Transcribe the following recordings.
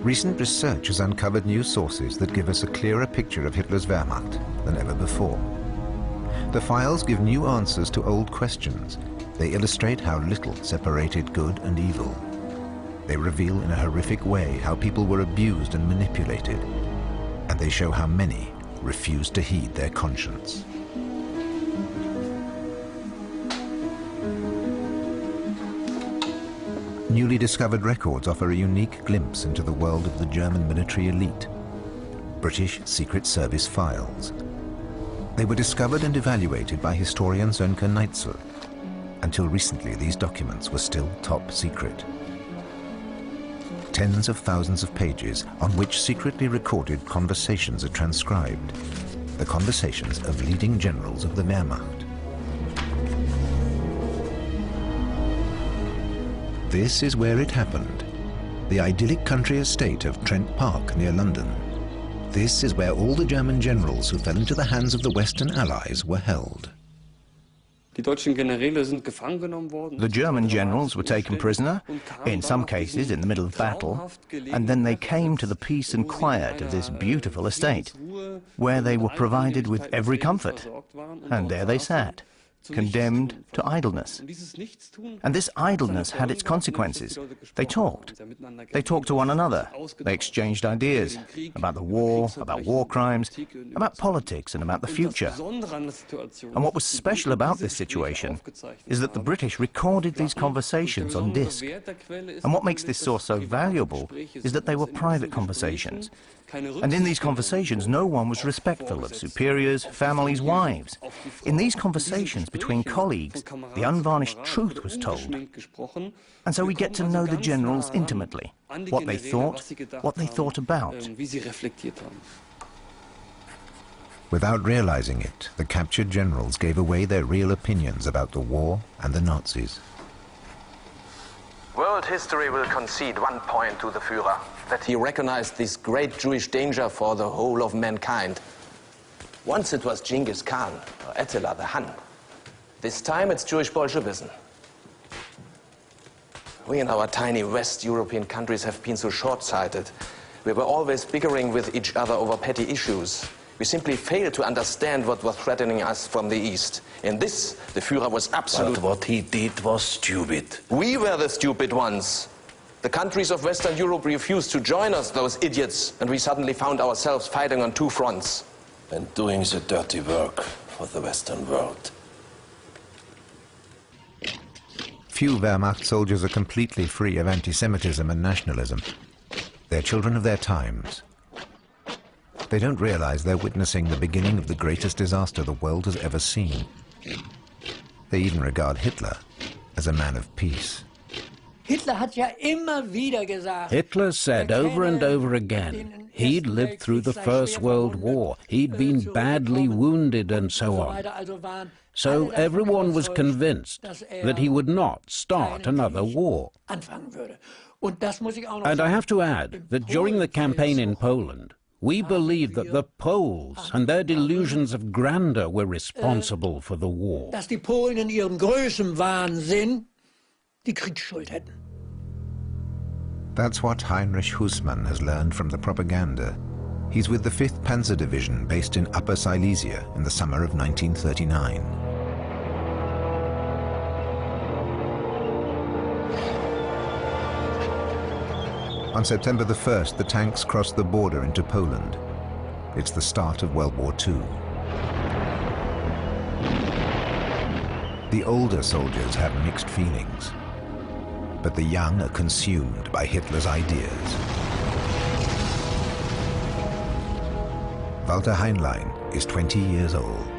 Recent research has uncovered new sources that give us a clearer picture of Hitler's Wehrmacht than ever before. The files give new answers to old questions. They illustrate how little separated good and evil. They reveal in a horrific way how people were abused and manipulated. And they show how many refused to heed their conscience. Newly discovered records offer a unique glimpse into the world of the German military elite. British Secret Service files. They were discovered and evaluated by historian Sönke Neitzel. Until recently, these documents were still top secret. Tens of thousands of pages on which secretly recorded conversations are transcribed. The conversations of leading generals of the Wehrmacht. This is where it happened. The idyllic country estate of Trent Park near London. This is where all the German generals who fell into the hands of the Western Allies were held. The German generals were taken prisoner, in some cases in the middle of battle, and then they came to the peace and quiet of this beautiful estate, where they were provided with every comfort. And there they sat, condemned to idleness. And this idleness had its consequences. They talked. They talked to one another. They exchanged ideas about the war, about war crimes, about politics, and about the future. And what was special about this situation is that the British recorded these conversations on disc. And what makes this source so valuable is that they were private conversations. And in these conversations, no one was respectful of superiors, families, wives. In these conversations between colleagues, the unvarnished truth was told. And so we get to know the generals intimately, what they thought about. Without realizing it, the captured generals gave away their real opinions about the war and the Nazis. World history will concede one point to the Führer, that he recognized this great Jewish danger for the whole of mankind. Once it was Genghis Khan, or Attila the Hun. This time it's Jewish Bolshevism. We in our tiny West European countries have been so short-sighted. We were always bickering with each other over petty issues. We simply failed to understand what was threatening us from the East. In this, the Führer was absolute. But what he did was stupid. We were the stupid ones. The countries of Western Europe refused to join us, those idiots, and we suddenly found ourselves fighting on two fronts. And doing the dirty work for the Western world. Few Wehrmacht soldiers are completely free of anti-Semitism and nationalism. They're children of their times. They don't realize they're witnessing the beginning of the greatest disaster the world has ever seen. They even regard Hitler as a man of peace. Hitler said over and over again he'd lived through the First World War, he'd been badly wounded and so on. So everyone was convinced that he would not start another war. And I have to add that during the campaign in Poland, we believed that the Poles and their delusions of grandeur were responsible for the war. Dass die Polen in ihrem Größenwahnsinn die Kriegsschuld hätten. That's what Heinrich Hussmann has learned from the propaganda. He's with the 5th Panzer Division based in Upper Silesia in the summer of 1939. On September the 1st, the tanks crossed the border into Poland. It's the start of World War II. The older soldiers have mixed feelings, but the young are consumed by Hitler's ideas. Walter Heinlein is 20 years old.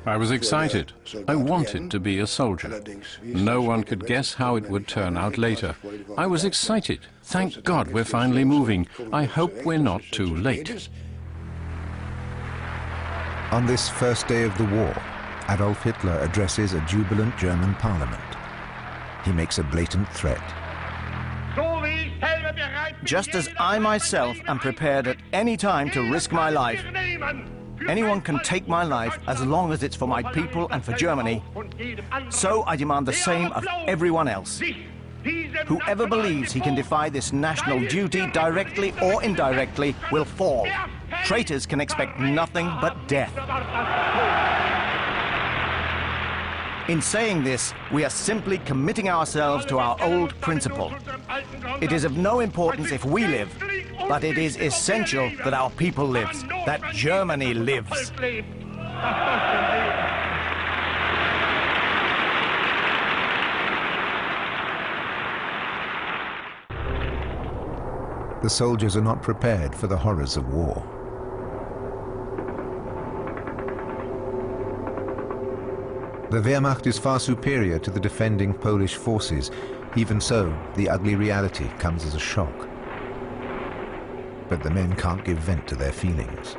I was excited. I wanted to be a soldier. No one could guess how it would turn out later. I was excited. Thank God we're finally moving. I hope we're not too late. On this first day of the war, Adolf Hitler addresses a jubilant German parliament. He makes a blatant threat. Just as I myself am prepared at any time to risk my life, anyone can take my life as long as it's for my people and for Germany. So I demand the same of everyone else. Whoever believes he can defy this national duty directly or indirectly will fall. Traitors can expect nothing but death. In saying this, we are simply committing ourselves to our old principle. It is of no importance if we live, but it is essential that our people lives, that Germany lives. The soldiers are not prepared for the horrors of war. The Wehrmacht is far superior to the defending Polish forces. Even so, the ugly reality comes as a shock. But the men can't give vent to their feelings.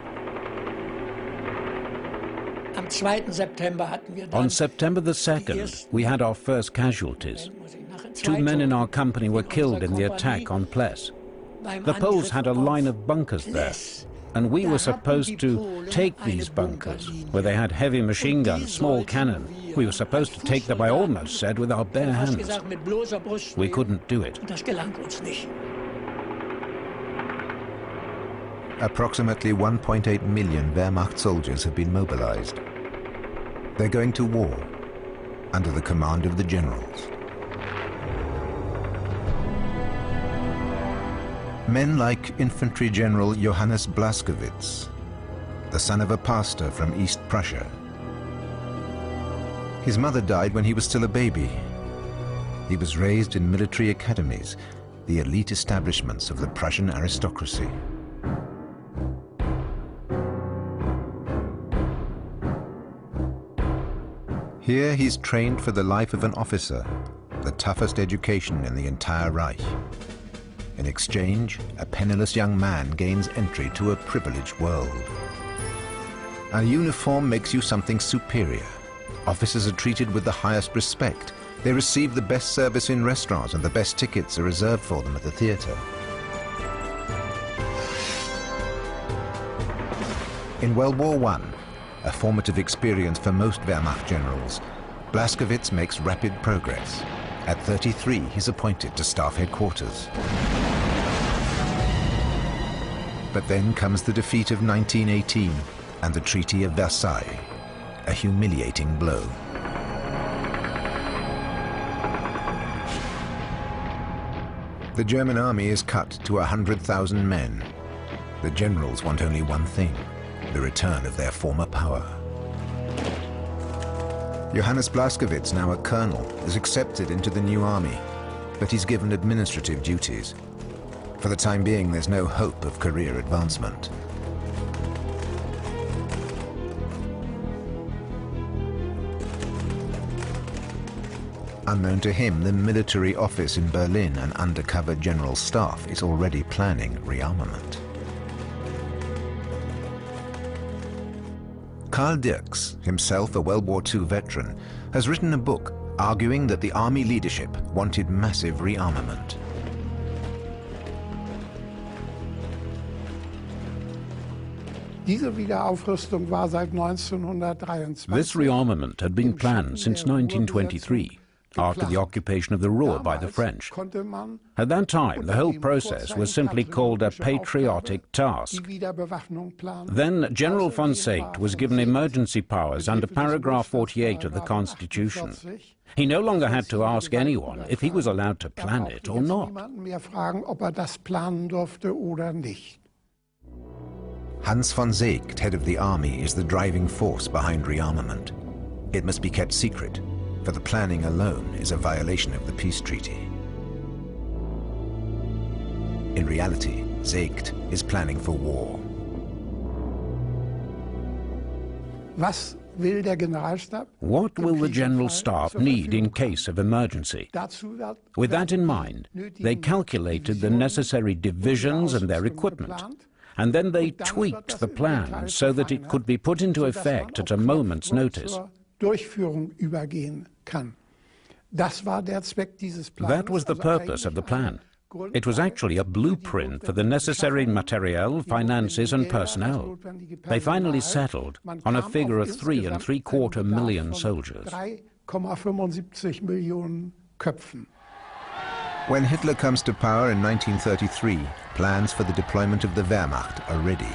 On September the 2nd, we had our first casualties. 2 men in our company were killed in the attack on Pless. The Poles had a line of bunkers there, and we were supposed to take these bunkers, where they had heavy machine guns, small cannon. We were supposed to take them, I almost said, with our bare hands. We couldn't do it. Approximately 1.8 million Wehrmacht soldiers have been mobilized. They're going to war under the command of the generals. Men like Infantry General Johannes Blaskowitz, the son of a pastor from East Prussia. His mother died when he was still a baby. He was raised in military academies, the elite establishments of the Prussian aristocracy. Here he's trained for the life of an officer, the toughest education in the entire Reich. In exchange, a penniless young man gains entry to a privileged world. A uniform makes you something superior. Officers are treated with the highest respect. They receive the best service in restaurants, and the best tickets are reserved for them at the theater. In World War I, a formative experience for most Wehrmacht generals, Blaskowitz makes rapid progress. At 33, he's appointed to staff headquarters. But then comes the defeat of 1918 and the Treaty of Versailles, a humiliating blow. The German army is cut to 100,000 men. The generals want only one thing: the return of their former power. Johannes Blaskowitz, now a colonel, is accepted into the new army, but he's given administrative duties. For the time being, there's no hope of career advancement. Unknown to him, the military office in Berlin, an undercover general staff, is already planning rearmament. Karl Dirks, himself a World War II veteran, has written a book arguing that the army leadership wanted massive rearmament. This rearmament had been planned since 1923, after the occupation of the Ruhr by the French. At that time, the whole process was simply called a patriotic task. Then General von Seeckt was given emergency powers under paragraph 48 of the Constitution. He no longer had to ask anyone if he was allowed to plan it or not. Hans von Seeckt, head of the army, is the driving force behind rearmament. It must be kept secret, for the planning alone is a violation of the peace treaty. In reality, Seeckt is planning for war. What will the General Staff need in case of emergency? With that in mind, they calculated the necessary divisions and their equipment, and then they tweaked the plan so that it could be put into effect at a moment's notice. That was the purpose of the plan. It was actually a blueprint for the necessary materiel, finances and personnel. They finally settled on a figure of 3.75 million soldiers. When Hitler comes to power in 1933, plans for the deployment of the Wehrmacht are ready.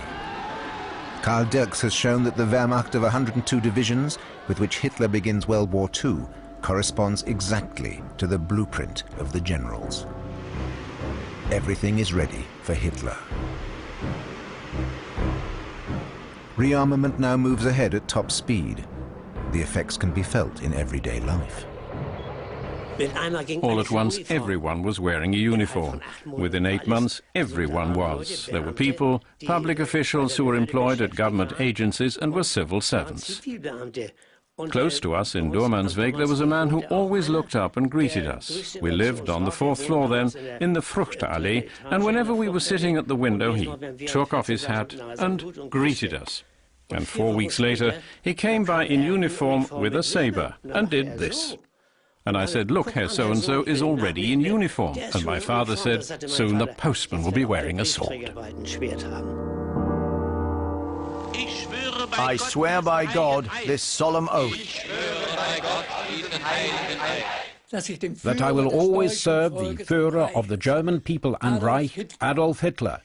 Karl Dirks has shown that the Wehrmacht of 102 divisions, with which Hitler begins World War II, corresponds exactly to the blueprint of the generals. Everything is ready for Hitler. Rearmament now moves ahead at top speed. The effects can be felt in everyday life. All at once, everyone was wearing a uniform. Within 8 months, everyone was. There were people, public officials who were employed at government agencies and were civil servants. Close to us in Doormansweg, there was a man who always looked up and greeted us. We lived on the 4th floor then, in the Fruchtallee, and whenever we were sitting at the window, he took off his hat and greeted us. And 4 weeks later, he came by in uniform with a saber and did this. And I said, look, Herr so-and-so is already in uniform. And my father said, soon the postman will be wearing a sword. I swear by God this solemn oath that I will always serve the Führer of the German people and Reich, Adolf Hitler,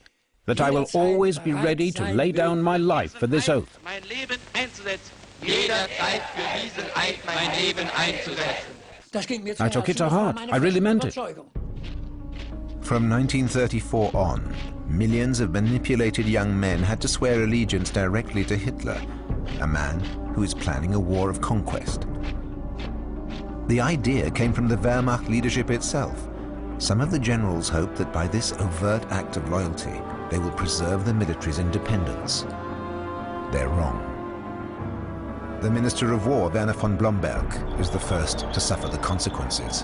that I will always be ready to lay down my life for this oath. I took it to heart. I really meant it. From 1934 on, millions of manipulated young men had to swear allegiance directly to Hitler, a man who is planning a war of conquest. The idea came from the Wehrmacht leadership itself. Some of the generals hoped that by this overt act of loyalty, they will preserve the military's independence. They're wrong. The Minister of War, Werner von Blomberg, is the first to suffer the consequences.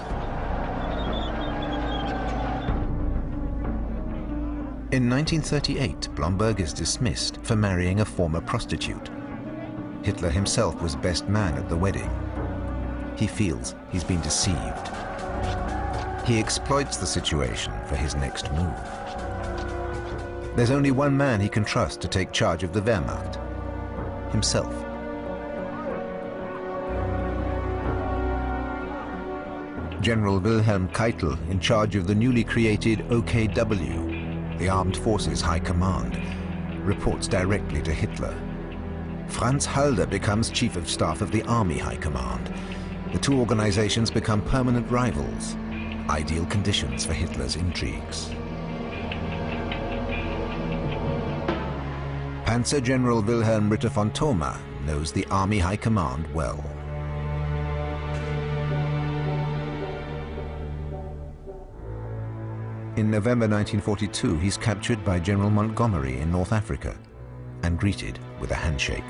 In 1938, Blomberg is dismissed for marrying a former prostitute. Hitler himself was best man at the wedding. He feels he's been deceived. He exploits the situation for his next move. There's only one man he can trust to take charge of the Wehrmacht: himself. General Wilhelm Keitel, in charge of the newly created OKW, the Armed Forces High Command, reports directly to Hitler. Franz Halder becomes Chief of Staff of the Army High Command. The two organizations become permanent rivals, ideal conditions for Hitler's intrigues. Panzer General Wilhelm Ritter von Thoma knows the Army High Command well. In November 1942, he's captured by General Montgomery in North Africa and greeted with a handshake.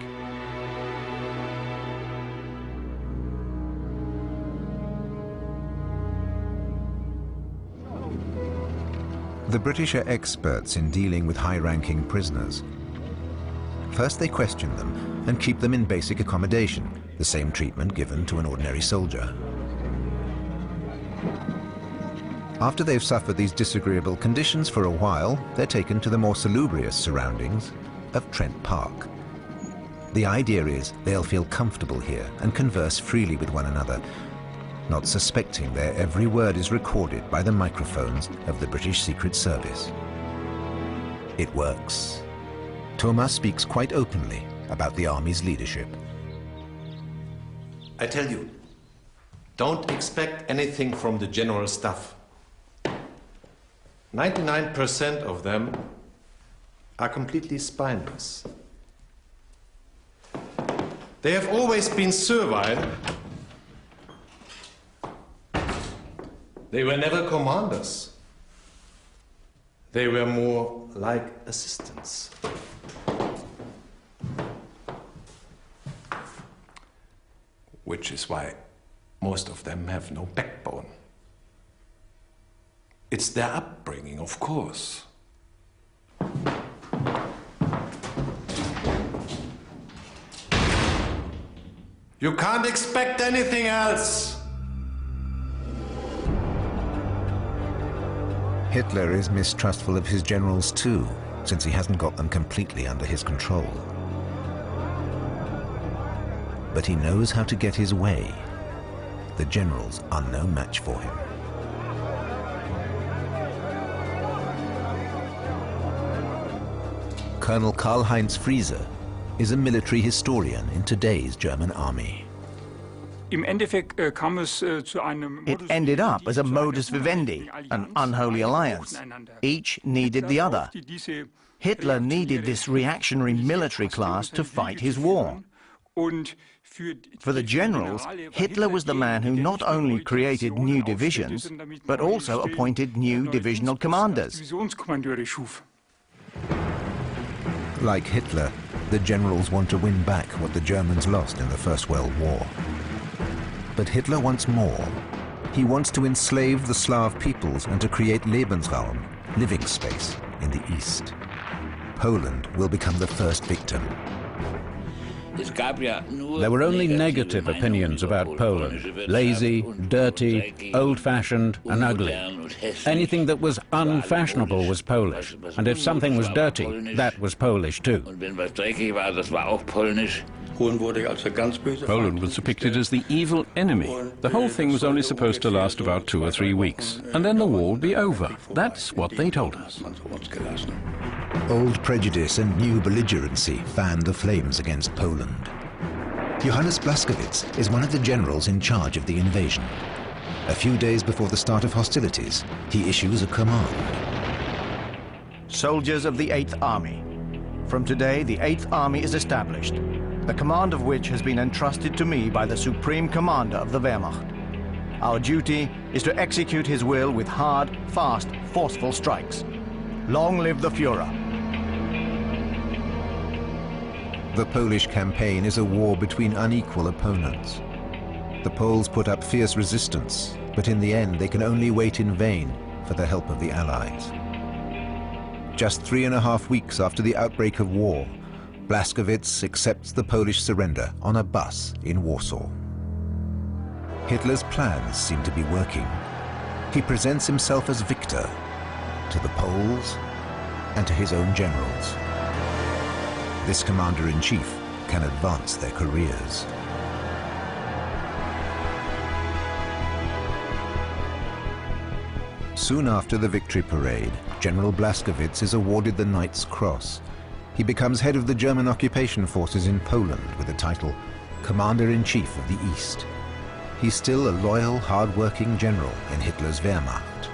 The British are experts in dealing with high-ranking prisoners. First, they question them and keep them in basic accommodation, the same treatment given to an ordinary soldier. After they've suffered these disagreeable conditions for a while, they're taken to the more salubrious surroundings of Trent Park. The idea is they'll feel comfortable here and converse freely with one another, not suspecting their every word is recorded by the microphones of the British Secret Service. It works. Thoma speaks quite openly about the Army's leadership. I tell you, don't expect anything from the general staff. 99% of them are completely spineless. They have always been servile. They were never commanders. They were more like assistants. Which is why most of them have no backbone. It's their upbringing, of course. You can't expect anything else. Hitler is mistrustful of his generals too, since he hasn't got them completely under his control. But he knows how to get his way. The generals are no match for him. Colonel Karl-Heinz Frieser is a military historian in today's German army. It ended up as a modus vivendi, an unholy alliance. Each needed the other. Hitler needed this reactionary military class to fight his war. For the generals, Hitler was the man who not only created new divisions, but also appointed new divisional commanders. Like Hitler, the generals want to win back what the Germans lost in the First World War. But Hitler wants more. He wants to enslave the Slav peoples and to create Lebensraum, living space, in the East. Poland will become the first victim. There were only negative opinions about Poland. Lazy, dirty, old-fashioned and ugly. Anything that was unfashionable was Polish. And if something was dirty, that was Polish too. Poland was depicted as the evil enemy. The whole thing was only supposed to last about 2 or 3 weeks, and then the war would be over. That's what they told us. Old prejudice and new belligerency fanned the flames against Poland. Johannes Blaskowitz is one of the generals in charge of the invasion. A few days before the start of hostilities, he issues a command. Soldiers of the 8th Army. From today, the 8th Army is established, the command of which has been entrusted to me by the Supreme Commander of the Wehrmacht. Our duty is to execute his will with hard, fast, forceful strikes. Long live the Führer! The Polish campaign is a war between unequal opponents. The Poles put up fierce resistance, but in the end they can only wait in vain for the help of the Allies. Just 3.5 weeks after the outbreak of war, Blaskowitz accepts the Polish surrender on a bus in Warsaw. Hitler's plans seem to be working. He presents himself as victor to the Poles and to his own generals. This commander-in-chief can advance their careers. Soon after the victory parade, General Blaskowitz is awarded the Knight's Cross. He becomes head of the German occupation forces in Poland with the title Commander-in-Chief of the East. He's still a loyal, hard-working general in Hitler's Wehrmacht.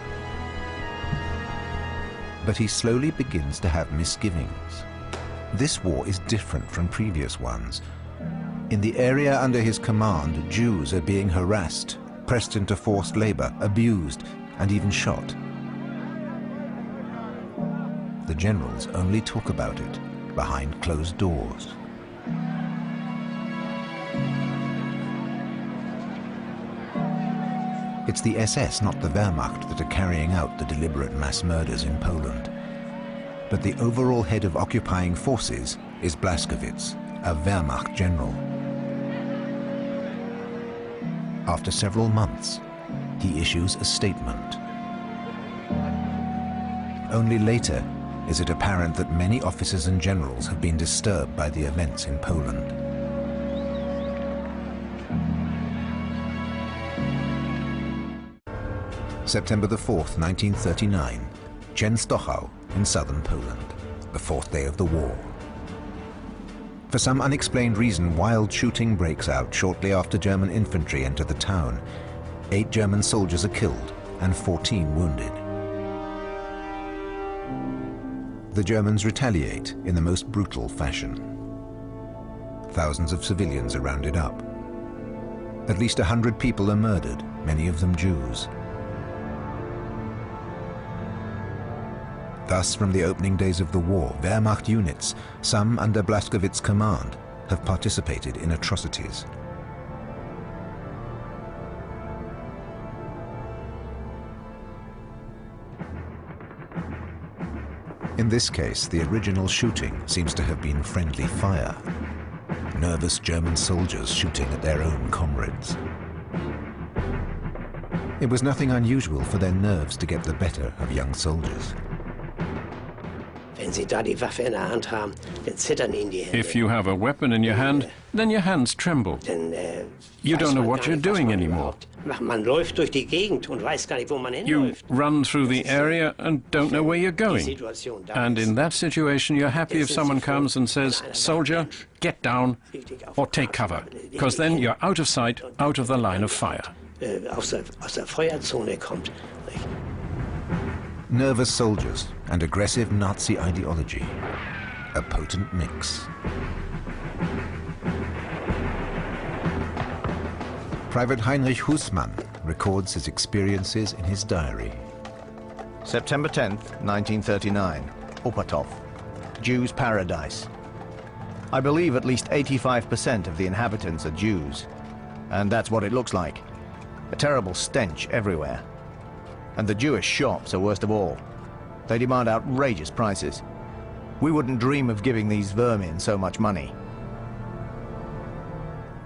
But he slowly begins to have misgivings. This war is different from previous ones. In the area under his command, Jews are being harassed, pressed into forced labor, abused, and even shot. The generals only talk about it behind closed doors. It's the SS, not the Wehrmacht, that are carrying out the deliberate mass murders in Poland. But the overall head of occupying forces is Blaskowitz, a Wehrmacht general. After several months, he issues a statement. Only later is it apparent that many officers and generals have been disturbed by the events in Poland. September the 4th, 1939, Częstochow in southern Poland, the 4th day of the war. For some unexplained reason, wild shooting breaks out shortly after German infantry enter the town. 8 German soldiers are killed and 14 wounded. The Germans retaliate in the most brutal fashion. Thousands of civilians are rounded up. At least 100 people are murdered, many of them Jews. Thus, from the opening days of the war, Wehrmacht units, some under Blaskowitz's command, have participated in atrocities. In this case, the original shooting seems to have been friendly fire. Nervous German soldiers shooting at their own comrades. It was nothing unusual for their nerves to get the better of young soldiers. If you have a weapon in your hand, then your hands tremble. You don't know what you're doing anymore. You run through the area and don't know where you're going. And in that situation, you're happy if someone comes and says, "Soldier, get down," or "Take cover," because then you're out of sight, out of the line of fire. Nervous soldiers and aggressive Nazi ideology. A potent mix. Private Heinrich Hußmann records his experiences in his diary. September 10th, 1939, Upatov, Jews' paradise. I believe at least 85% of the inhabitants are Jews, and that's what it looks like. A terrible stench everywhere. And the Jewish shops are worst of all. They demand outrageous prices. We wouldn't dream of giving these vermin so much money.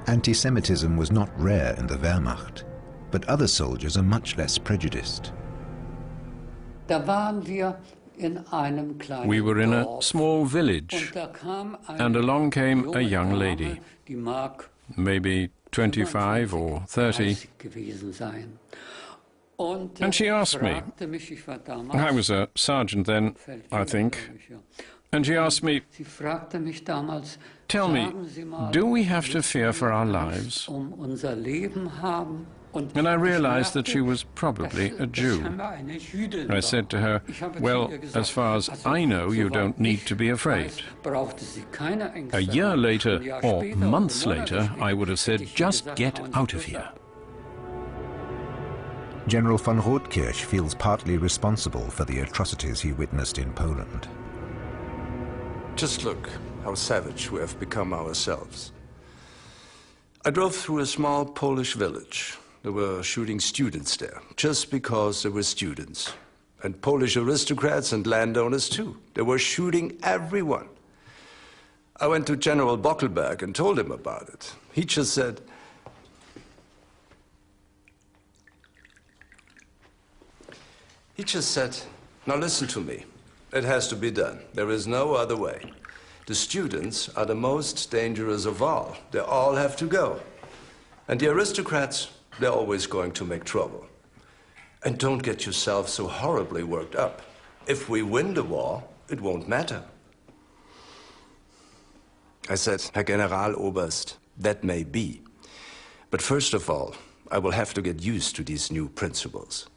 Anti-Semitism was not rare in the Wehrmacht, but other soldiers are much less prejudiced. We were in a small village, and along came a young lady, maybe 25 or 30, and she asked me, I was a sergeant then, I think, and she asked me, "Tell me, do we have to fear for our lives?" And I realized that she was probably a Jew. I said to her, "Well, as far as I know, you don't need to be afraid." A year later, or months later, I would have said, "Just get out of here." General von Rothkirch feels partly responsible for the atrocities he witnessed in Poland. Just look how savage we have become ourselves. I drove through a small Polish village. They were shooting students there, just because they were students. And Polish aristocrats and landowners too. They were shooting everyone. I went to General Bockelberg and told him about it. He just said, "Now listen to me. It has to be done. There is no other way. The students are the most dangerous of all. They all have to go. And the aristocrats, they're always going to make trouble. And don't get yourself so horribly worked up. If we win the war, it won't matter." I said, "Herr Generaloberst, that may be. But first of all, I will have to get used to these new principles."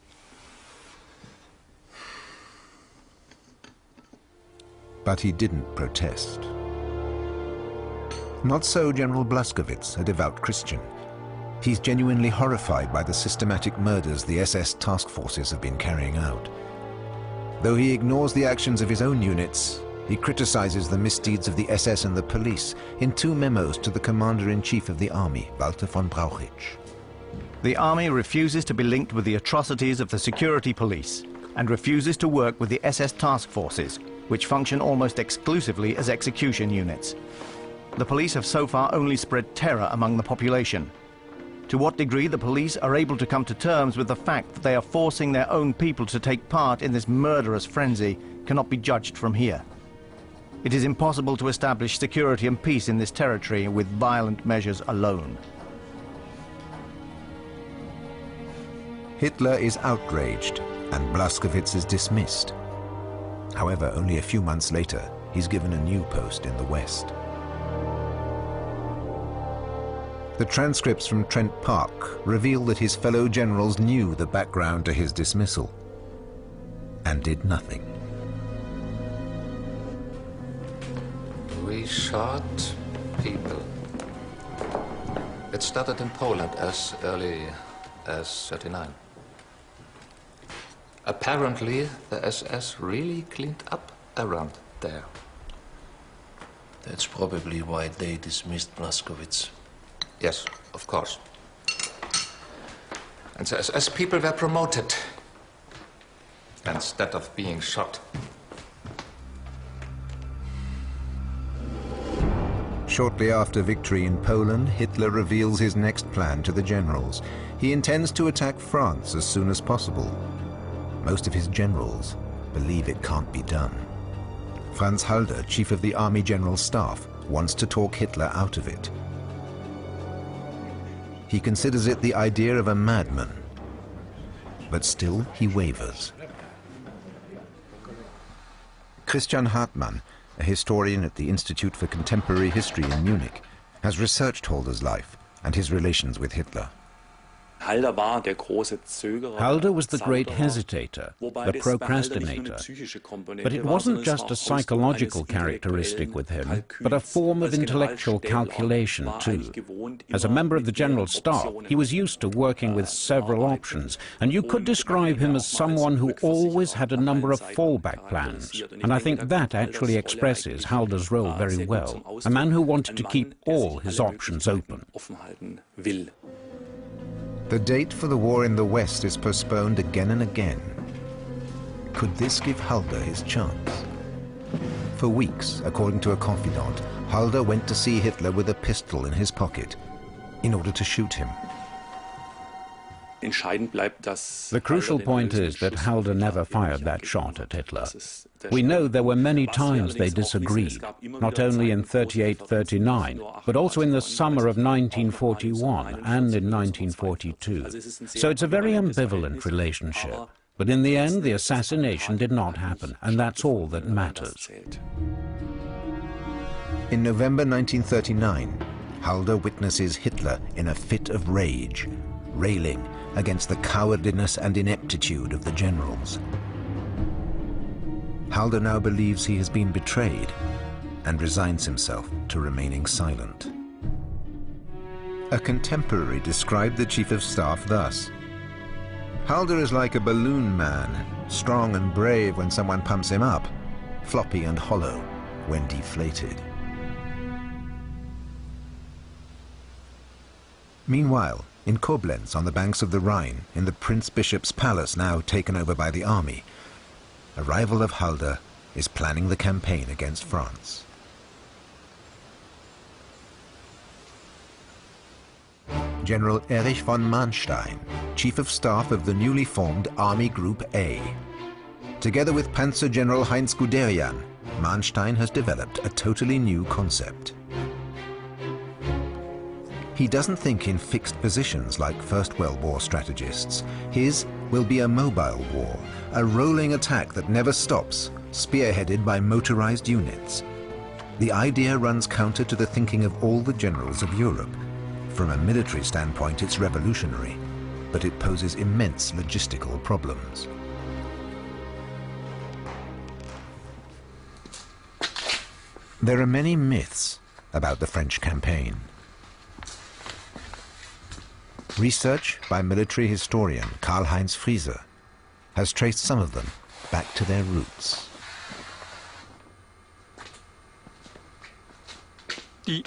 But he didn't protest. Not so General Blaskowitz, a devout Christian. He's genuinely horrified by the systematic murders the SS task forces have been carrying out. Though he ignores the actions of his own units, he criticizes the misdeeds of the SS and the police in 2 memos to the Commander-in-Chief of the Army, Walter von Brauchitsch. The Army refuses to be linked with the atrocities of the security police and refuses to work with the SS task forces, which function almost exclusively as execution units. The police have so far only spread terror among the population. To what degree the police are able to come to terms with the fact that they are forcing their own people to take part in this murderous frenzy cannot be judged from here. It is impossible to establish security and peace in this territory with violent measures alone. Hitler is outraged and Blaskowitz is dismissed. However, only a few months later, he's given a new post in the West. The transcripts from Trent Park reveal that his fellow generals knew the background to his dismissal and did nothing. We shot people. It started in Poland as early as '39. Apparently, the SS really cleaned up around there. That's probably why they dismissed Blaskowitz. Yes, of course. And the SS people were promoted instead of being shot. Shortly after victory in Poland, Hitler reveals his next plan to the generals. He intends to attack France as soon as possible. Most of his generals believe it can't be done. Franz Halder, chief of the Army General Staff, wants to talk Hitler out of it. He considers it the idea of a madman. But still he wavers. Christian Hartmann, a historian at the Institute for Contemporary History in Munich, has researched Halder's life and his relations with Hitler. Halder was the great hesitator, the procrastinator. But it wasn't just a psychological characteristic with him, but a form of intellectual calculation too. As a member of the General Staff, he was used to working with several options, and you could describe him as someone who always had a number of fallback plans. And I think that actually expresses Halder's role very well, a man who wanted to keep all his options open. The date for the war in the West is postponed again and again. Could this give Halder his chance? For weeks, according to a confidant, Halder went to see Hitler with a pistol in his pocket in order to shoot him. The crucial point is that Halder never fired that shot at Hitler. We know there were many times they disagreed, not only in 38-39, but also in the summer of 1941 and in 1942. So it's a very ambivalent relationship. But in the end, the assassination did not happen, and that's all that matters. In November 1939, Halder witnesses Hitler in a fit of rage, railing against the cowardliness and ineptitude of the generals. Halder now believes he has been betrayed and resigns himself to remaining silent. A contemporary described the Chief of Staff thus: Halder is like a balloon man, strong and brave when someone pumps him up, floppy and hollow when deflated. Meanwhile, in Koblenz, on the banks of the Rhine, in the Prince Bishop's palace now taken over by the army, a rival of Halder is planning the campaign against France. General Erich von Manstein, Chief of Staff of the newly formed Army Group A. Together with Panzer General Heinz Guderian, Manstein has developed a totally new concept. He doesn't think in fixed positions like First World War strategists. His will be a mobile war, a rolling attack that never stops, spearheaded by motorized units. The idea runs counter to the thinking of all the generals of Europe. From a military standpoint, it's revolutionary, but it poses immense logistical problems. There are many myths about the French campaign. Research by military historian Karl-Heinz Friese has traced some of them back to their roots. The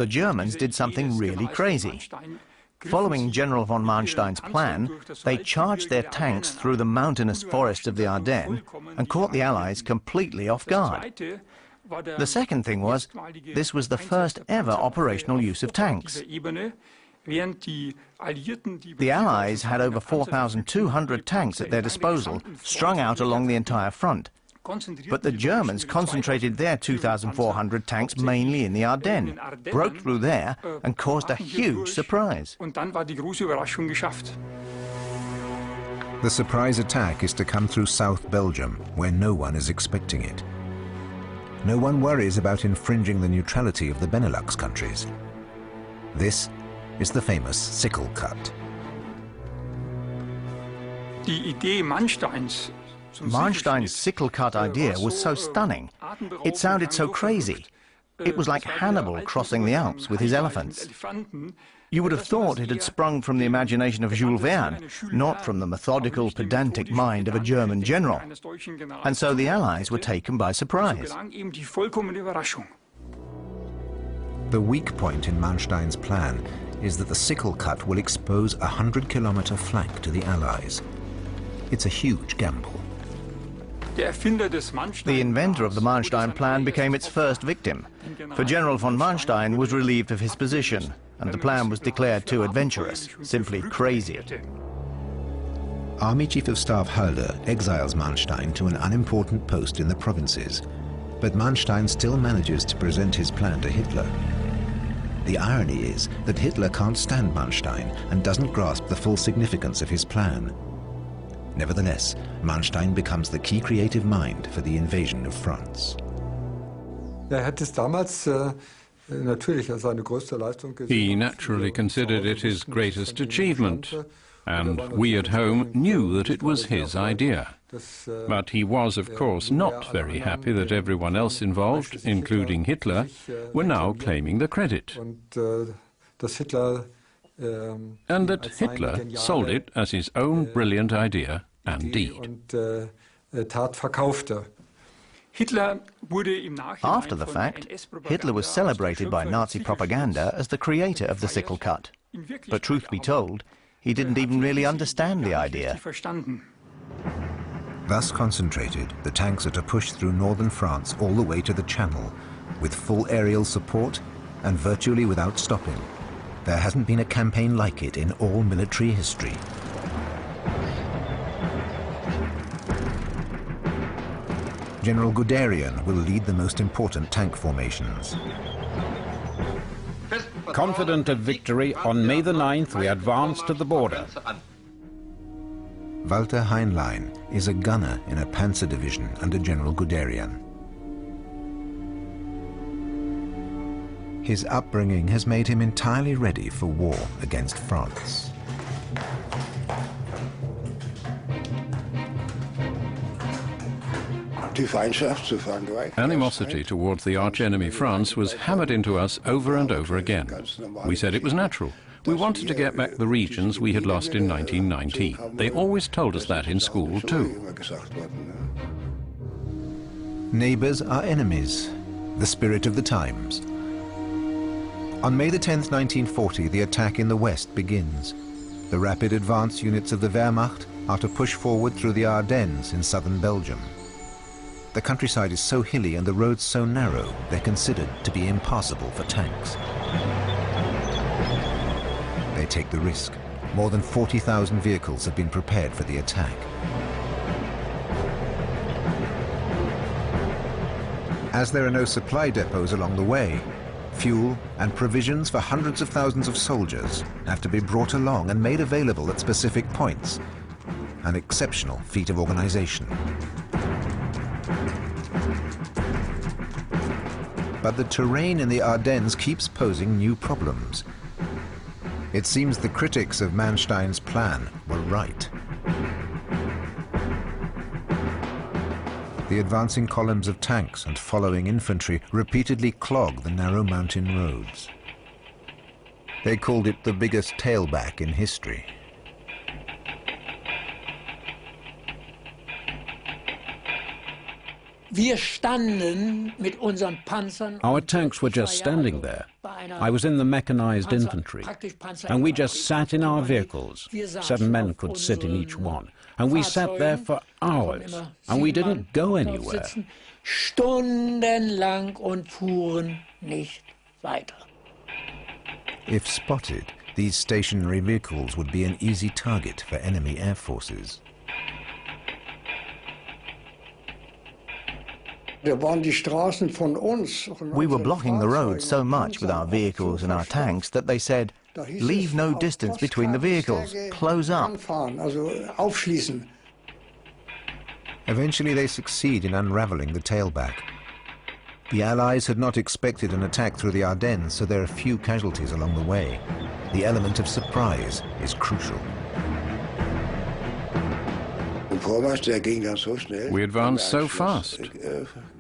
Germans did something really crazy. Following General von Manstein's plan, they charged their tanks through the mountainous forests of the Ardennes and caught the Allies completely off guard. The second thing was, this was the first ever operational use of tanks. The Allies had over 4,200 tanks at their disposal, strung out along the entire front. But the Germans concentrated their 2,400 tanks mainly in the Ardennes, broke through there and caused a huge surprise. The surprise attack is to come through South Belgium, where no one is expecting it. No one worries about infringing the neutrality of the Benelux countries. This is the famous sickle cut. Manstein's sickle cut idea was so stunning. It sounded so crazy. It was like Hannibal crossing the Alps with his elephants. You would have thought it had sprung from the imagination of Jules Verne, not from the methodical, pedantic mind of a German general. And so the Allies were taken by surprise. The weak point in Manstein's plan is that the sickle cut will expose a 100-kilometer flank to the Allies. It's a huge gamble. The inventor of the Manstein plan became its first victim, for General von Manstein was relieved of his position, and the plan was declared too adventurous, simply crazy. Army Chief of Staff Halder exiles Manstein to an unimportant post in the provinces, but Manstein still manages to present his plan to Hitler. The irony is that Hitler can't stand Manstein and doesn't grasp the full significance of his plan. Nevertheless, Manstein becomes the key creative mind for the invasion of France. He naturally considered it his greatest achievement, and we at home knew that it was his idea. But he was, of course, not very happy that everyone else involved, including Hitler, were now claiming the credit. And that Hitler sold it as his own brilliant idea and deed. After the fact, Hitler was celebrated by Nazi propaganda as the creator of the sickle cut. But truth be told, he didn't even really understand the idea. Thus concentrated, the tanks are to push through northern France all the way to the Channel, with full aerial support and virtually without stopping. There hasn't been a campaign like it in all military history. General Guderian will lead the most important tank formations. Confident of victory, on May the 9th we advanced to the border. Walter Heinlein is a gunner in a panzer division under General Guderian. His upbringing has made him entirely ready for war against France. Animosity towards the arch-enemy France was hammered into us over and over again. We said it was natural. We wanted to get back the regions we had lost in 1919. They always told us that in school too. Neighbors are enemies, the spirit of the times. On May the 10th, 1940, the attack in the west begins. The rapid advance units of the Wehrmacht are to push forward through the Ardennes in southern Belgium. The countryside is so hilly and the roads so narrow, they're considered to be impassable for tanks. They take the risk. More than 40,000 vehicles have been prepared for the attack. As there are no supply depots along the way, fuel and provisions for hundreds of thousands of soldiers have to be brought along and made available at specific points. An exceptional feat of organization. But the terrain in the Ardennes keeps posing new problems. It seems the critics of Manstein's plan were right. The advancing columns of tanks and following infantry repeatedly clog the narrow mountain roads. They called it the biggest tailback in history. Our tanks were just standing there. I was in the mechanized infantry, and we just sat in our vehicles. 7 men could sit in each one, and we sat there for hours, and we didn't go anywhere. If spotted, these stationary vehicles would be an easy target for enemy air forces. We were blocking the road so much with our vehicles and our tanks that they said, "Leave no distance between the vehicles, close up." Eventually they succeed in unraveling the tailback. The Allies had not expected an attack through the Ardennes, so there are few casualties along the way. The element of surprise is crucial. We advanced so fast.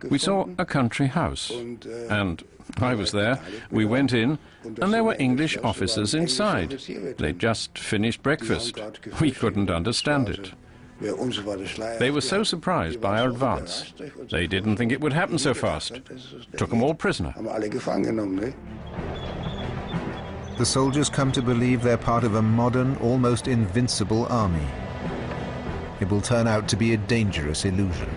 We saw a country house, and I was there. We went in, and there were English officers inside. They'd just finished breakfast. We couldn't understand it. They were so surprised by our advance. They didn't think it would happen so fast. Took them all prisoner. The soldiers come to believe they're part of a modern, almost invincible army. It will turn out to be a dangerous illusion.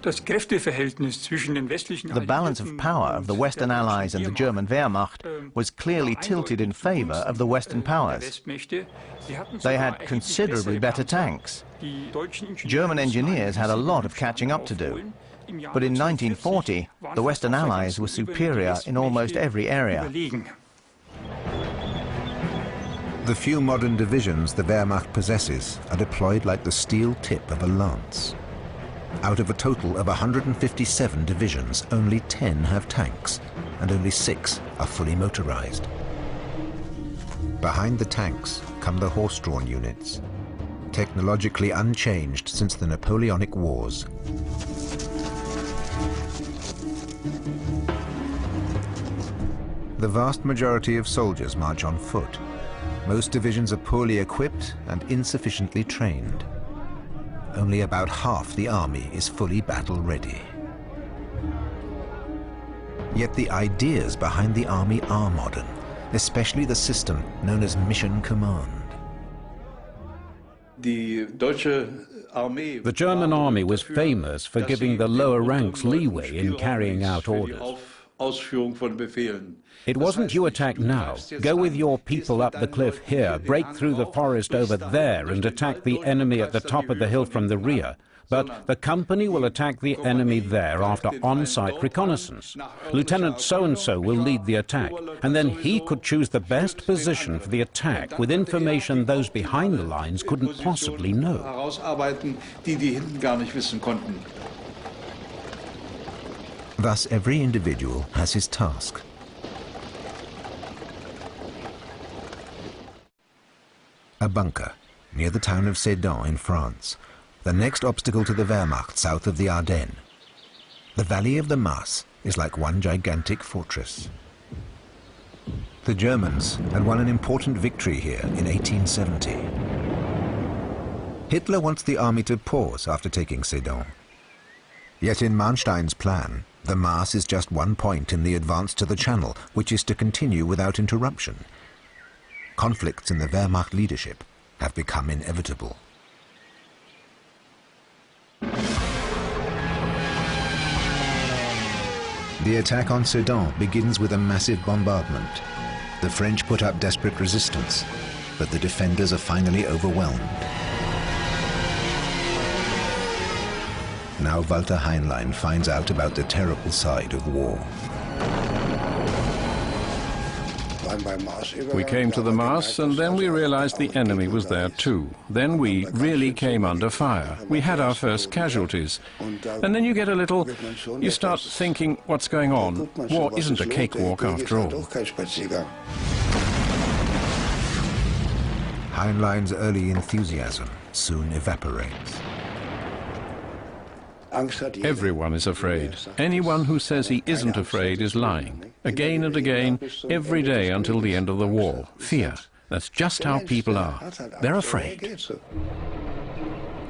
The balance of power of the Western Allies and the German Wehrmacht was clearly tilted in favor of the Western powers. They had considerably better tanks. German engineers had a lot of catching up to do. But in 1940, the Western Allies were superior in almost every area. The few modern divisions the Wehrmacht possesses are deployed like the steel tip of a lance. Out of a total of 157 divisions, only 10 have tanks, and only 6 are fully motorized. Behind the tanks come the horse-drawn units, technologically unchanged since the Napoleonic Wars. The vast majority of soldiers march on foot. Most divisions are poorly equipped and insufficiently trained. Only about half the army is fully battle-ready. Yet the ideas behind the army are modern, especially the system known as mission command. The German army was famous for giving the lower ranks leeway in carrying out orders. It wasn't you attack now, go with your people up the cliff here, break through the forest over there and attack the enemy at the top of the hill from the rear. But the company will attack the enemy there after on-site reconnaissance. Lieutenant so-and-so will lead the attack, and then he could choose the best position for the attack with information those behind the lines couldn't possibly know. Thus, every individual has his task. A bunker near the town of Sedan in France, the next obstacle to the Wehrmacht south of the Ardennes. The valley of the Maas is like one gigantic fortress. The Germans had won an important victory here in 1870. Hitler wants the army to pause after taking Sedan. Yet in Manstein's plan, the Maas is just one point in the advance to the Channel, which is to continue without interruption. Conflicts in the Wehrmacht leadership have become inevitable. The attack on Sedan begins with a massive bombardment. The French put up desperate resistance, but the defenders are finally overwhelmed. Now Walter Heinlein finds out about the terrible side of war. We came to the Maas, and then we realized the enemy was there too. Then we really came under fire. We had our first casualties. And then you get a little... You start thinking, what's going on? War isn't a cakewalk after all. Heinlein's early enthusiasm soon evaporates. Everyone is afraid. Anyone who says he isn't afraid is lying. Again and again, every day until the end of the war. Fear. That's just how people are. They're afraid.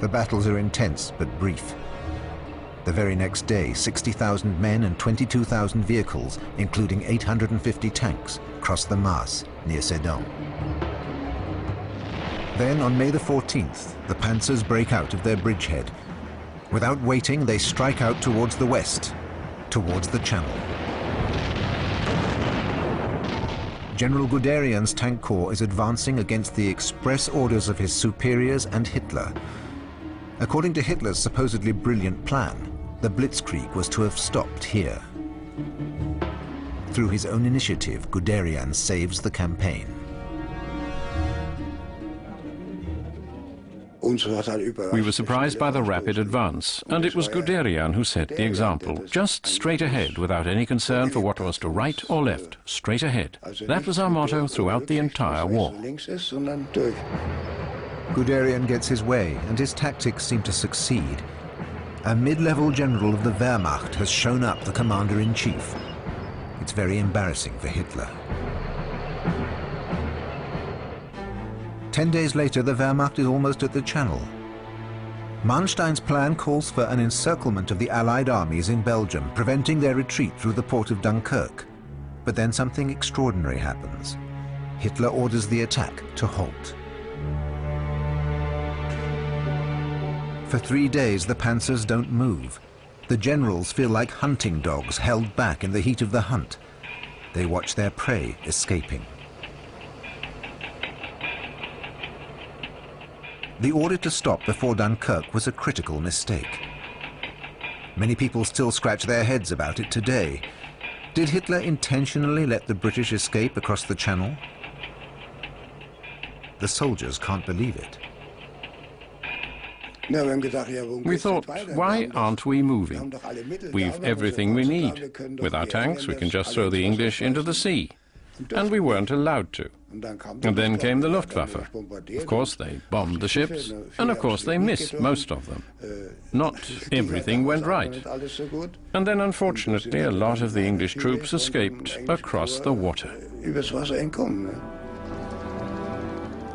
The battles are intense but brief. The very next day, 60,000 men and 22,000 vehicles, including 850 tanks, cross the Maas near Sedan. Then, on May the 14th, the panzers break out of their bridgehead. Without waiting, they strike out towards the west, towards the Channel. General Guderian's tank corps is advancing against the express orders of his superiors and Hitler. According to Hitler's supposedly brilliant plan, the Blitzkrieg was to have stopped here. Through his own initiative, Guderian saves the campaign. We were surprised by the rapid advance, and it was Guderian who set the example. Just straight ahead, without any concern for what was to right or left. Straight ahead. That was our motto throughout the entire war. Guderian gets his way, and his tactics seem to succeed. A mid-level general of the Wehrmacht has shown up the commander-in-chief. It's very embarrassing for Hitler. 10 days later, the Wehrmacht is almost at the Channel. Manstein's plan calls for an encirclement of the Allied armies in Belgium, preventing their retreat through the port of Dunkirk. But then something extraordinary happens. Hitler orders the attack to halt. For 3 days, the panzers don't move. The generals feel like hunting dogs held back in the heat of the hunt. They watch their prey escaping. The order to stop before Dunkirk was a critical mistake. Many people still scratch their heads about it today. Did Hitler intentionally let the British escape across the Channel? The soldiers can't believe it. We thought, why aren't we moving? We've everything we need. With our tanks, we can just throw the English into the sea. And we weren't allowed to. And then came the Luftwaffe. Of course, they bombed the ships, and of course they missed most of them. Not everything went right. And then, unfortunately, a lot of the English troops escaped across the water.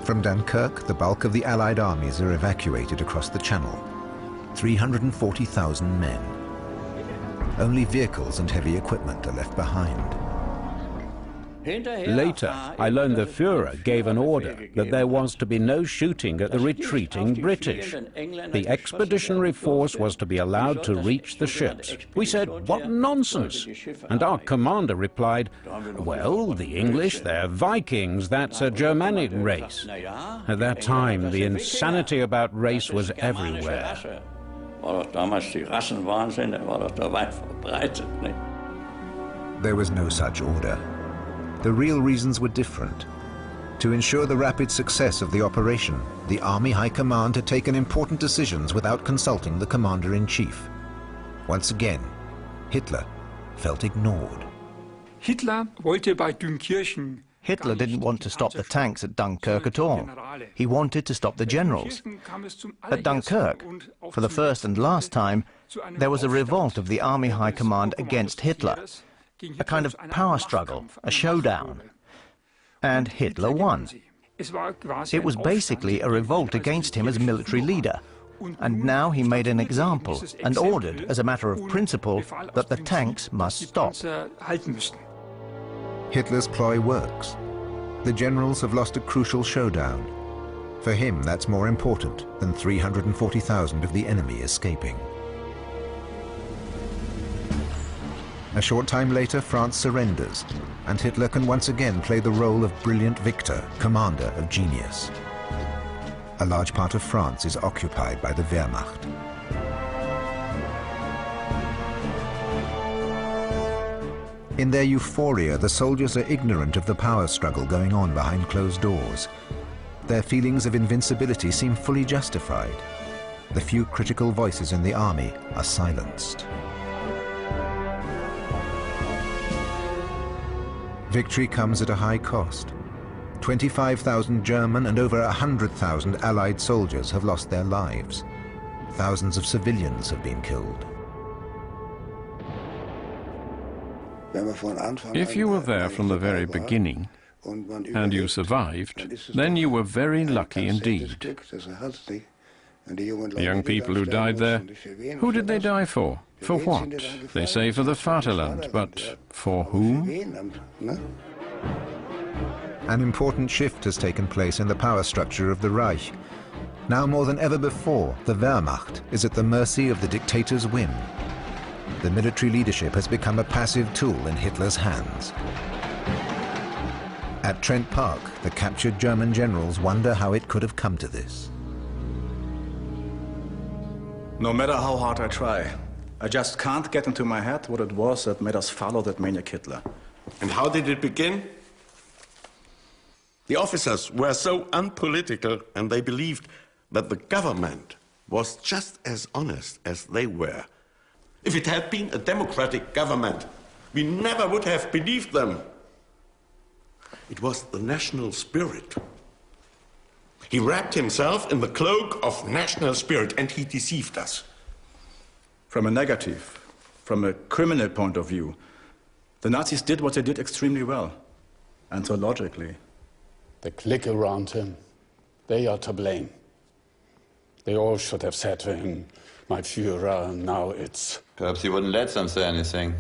From Dunkirk, the bulk of the Allied armies are evacuated across the Channel. 340,000 men. Only vehicles and heavy equipment are left behind. Later, I learned the Führer gave an order that there was to be no shooting at the retreating British. The expeditionary force was to be allowed to reach the ships. We said, what nonsense! And our commander replied, well, the English, they're Vikings, that's a Germanic race. At that time, the insanity about race was everywhere. There was no such order. The real reasons were different. To ensure the rapid success of the operation, the Army High Command had taken important decisions without consulting the Commander-in-Chief. Once again, Hitler felt ignored. Hitler didn't want to stop the tanks at Dunkirk at all. He wanted to stop the generals. At Dunkirk, for the first and last time, there was a revolt of the Army High Command against Hitler. A kind of power struggle, a showdown. And Hitler won. It was basically a revolt against him as military leader. And now he made an example and ordered, as a matter of principle, that the tanks must stop. Hitler's ploy works. The generals have lost a crucial showdown. For him, that's more important than 340,000 of the enemy escaping. A short time later, France surrenders, and Hitler can once again play the role of brilliant victor, commander of genius. A large part of France is occupied by the Wehrmacht. In their euphoria, the soldiers are ignorant of the power struggle going on behind closed doors. Their feelings of invincibility seem fully justified. The few critical voices in the army are silenced. Victory comes at a high cost. 25,000 German and over 100,000 Allied soldiers have lost their lives. Thousands of civilians have been killed. If you were there from the very beginning, and you survived, then you were very lucky indeed. The young people who died there, who did they die for? For what? They say for the Vaterland, but for whom? An important shift has taken place in the power structure of the Reich. Now more than ever before, the Wehrmacht is at the mercy of the dictator's whim. The military leadership has become a passive tool in Hitler's hands. At Trent Park, the captured German generals wonder how it could have come to this. No matter how hard I try, I just can't get into my head what it was that made us follow that maniac Hitler. And how did it begin? The officers were so unpolitical, and they believed that the government was just as honest as they were. If it had been a democratic government, we never would have believed them. It was the national spirit. He wrapped himself in the cloak of national spirit, and he deceived us. From a negative, from a criminal point of view, the Nazis did what they did extremely well, and so logically. The clique around him, they are to blame. They all should have said to him, "My Führer, now it's..." Perhaps he wouldn't let them say anything.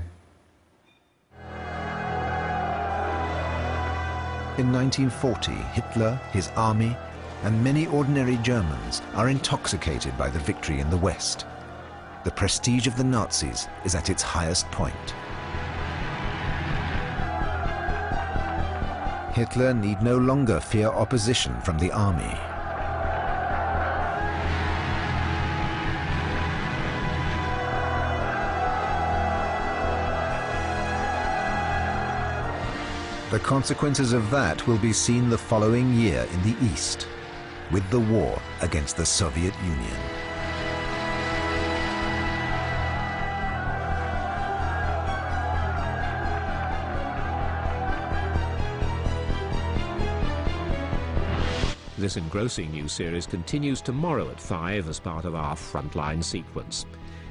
In 1940, Hitler, his army, and many ordinary Germans are intoxicated by the victory in the West. The prestige of the Nazis is at its highest point. Hitler need no longer fear opposition from the army. The consequences of that will be seen the following year in the East, with the war against the Soviet Union. This engrossing new series continues tomorrow at 5 as part of our Frontline sequence.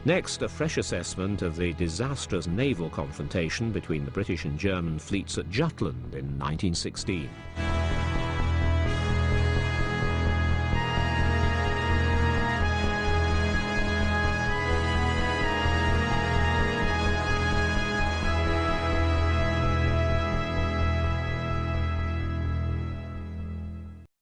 Next, a fresh assessment of the disastrous naval confrontation between the British and German fleets at Jutland in 1916.